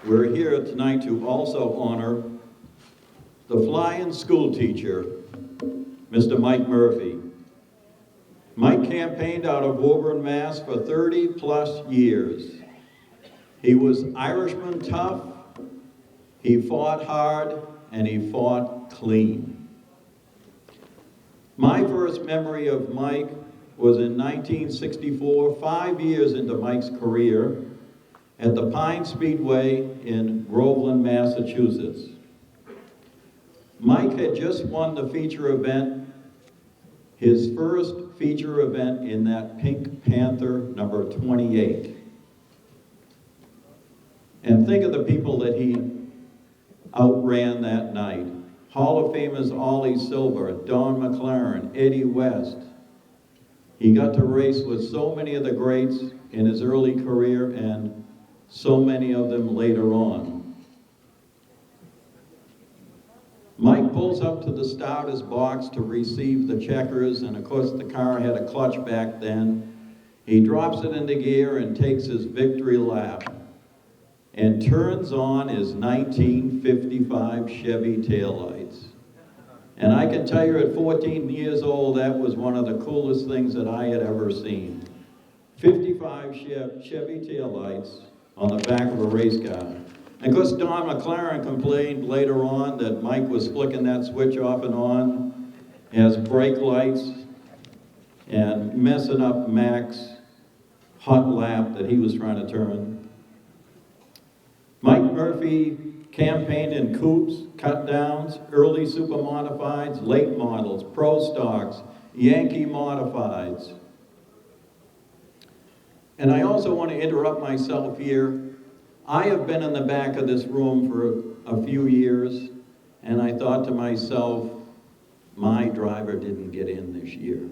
We're here tonight to also honor the flying school teacher, Mr. Mike Murphy. Mike campaigned out of Woburn, Mass. For 30 plus years. He was Irishman tough, he fought hard, and he fought clean. My first memory of Mike was in 1964, 5 years into Mike's career, at the Pine Speedway in Groveland, Massachusetts. Mike had just won the feature event, his first feature event in that Pink Panther number 28. And think of the people that he outran that night. Hall of Famers Ollie Silver, Don McLaren, Eddie West. He got to race with so many of the greats in his early career and so many of them later on. Mike pulls up to the starter's box to receive the checkers, and of course the car had a clutch back then. He drops it into gear and takes his victory lap and turns on his 1955 Chevy taillights. And I can tell you at 14 years old, that was one of the coolest things that I had ever seen. 55 Chevy taillights on the back of a race car. And of course, Don McLaren complained later on that Mike was flicking that switch off and on as brake lights and messing up Mac's hot lap that he was trying to turn. Mike Murphy campaigned in coupes, cut downs, early super modifieds, late models, pro stocks, Yankee modifieds. And I also want to interrupt myself here. I have been in the back of this room for a few years, and I thought to myself, my driver didn't get in this year.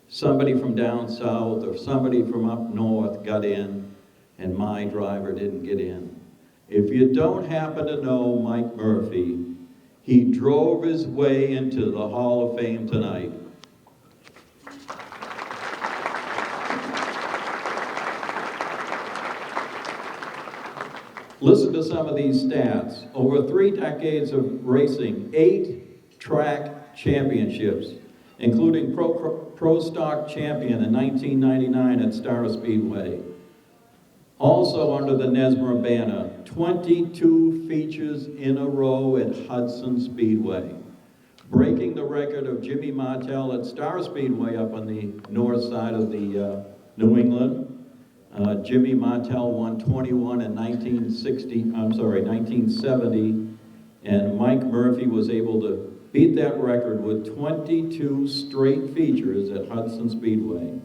Somebody from down south or somebody from up north got in, and my driver didn't get in. If you don't happen to know Mike Murphy, he drove his way into the Hall of Fame tonight. Listen to some of these stats. Over 3 decades of racing, 8 track championships, including Pro Stock champion in 1999 at Star Speedway. Also under the Nesmer banner, 22 features in a row at Hudson Speedway, breaking the record of Jimmy Martell at Star Speedway up on the north side of the New England. Jimmy Martell won 21 in 1970, and Mike Murphy was able to beat that record with 22 straight features at Hudson Speedway.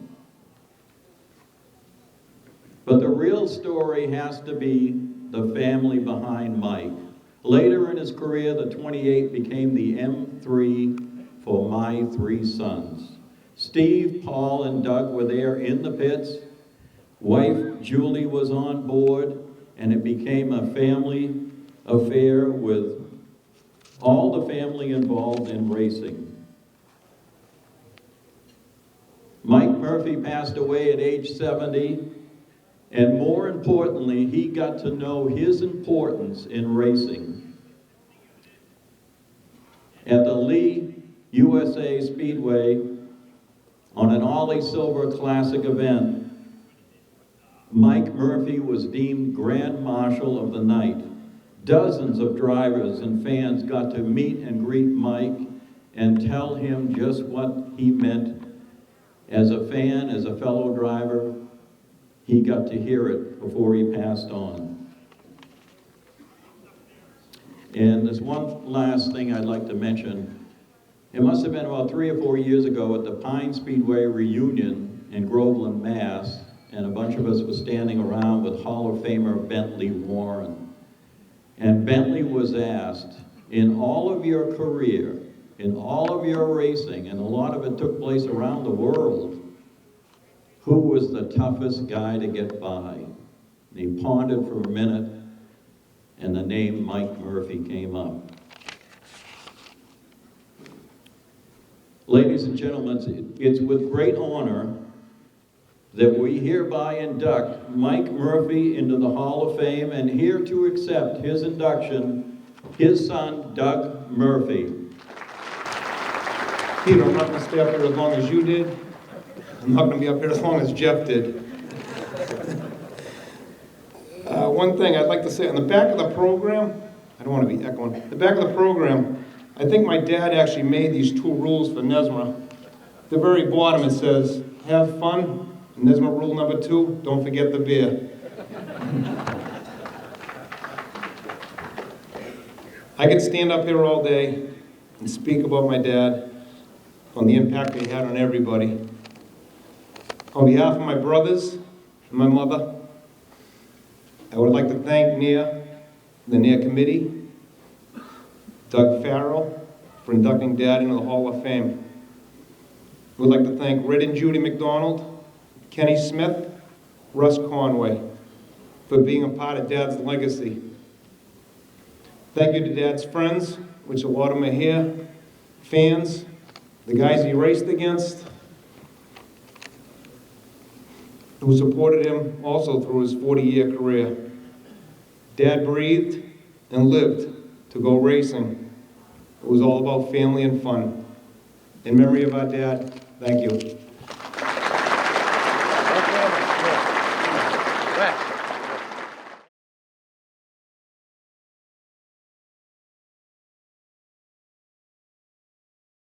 But the real story has to be the family behind Mike. Later in his career, the 28 became the M3 for my 3 sons. Steve, Paul, and Doug were there in the pits. Wife Julie was on board, and it became a family affair with all the family involved in racing. Mike Murphy passed away at age 70, and more importantly, he got to know his importance in racing. At the Lee USA Speedway, on an Ollie Silver Classic event, Mike Murphy was deemed Grand Marshal of the night. Dozens of drivers and fans got to meet and greet Mike and tell him just what he meant as a fan, as a fellow driver. He got to hear it before he passed on. And there's one last thing I'd like to mention. It must have been about 3 or 4 years ago at the Pine Speedway reunion in Groveland, Mass., and a bunch of us were standing around with Hall of Famer Bentley Warren. And Bentley was asked, in all of your career, in all of your racing, and a lot of it took place around the world, who was the toughest guy to get by? And he pondered for a minute, and the name Mike Murphy came up. Ladies and gentlemen, it's with great honor that we hereby induct Mike Murphy into the Hall of Fame, and here to accept his induction, his son, Doug Murphy. Peter, I'm not going to stay up here as long as you did. I'm not going to be up here as long as Jeff did. One thing I'd like to say, on the back of the program, I don't want to be echoing, the back of the program, I think my dad actually made these 2 rules for NESMRA. At the very bottom it says, have fun, and NESMRA rule number 2, don't forget the beer. I could stand up here all day and speak about my dad, on the impact he had on everybody. On behalf of my brothers and my mother, I would like to thank NEA, the NEA committee, Doug Farrell, for inducting Dad into the Hall of Fame. I would like to thank Red and Judy McDonald, Kenny Smith, Russ Conway, for being a part of Dad's legacy. Thank you to Dad's friends, which a lot of them are here, fans, the guys he raced against, who supported him also through his 40-year career. Dad breathed and lived to go racing. It was all about family and fun. In memory of our dad, thank you. Okay.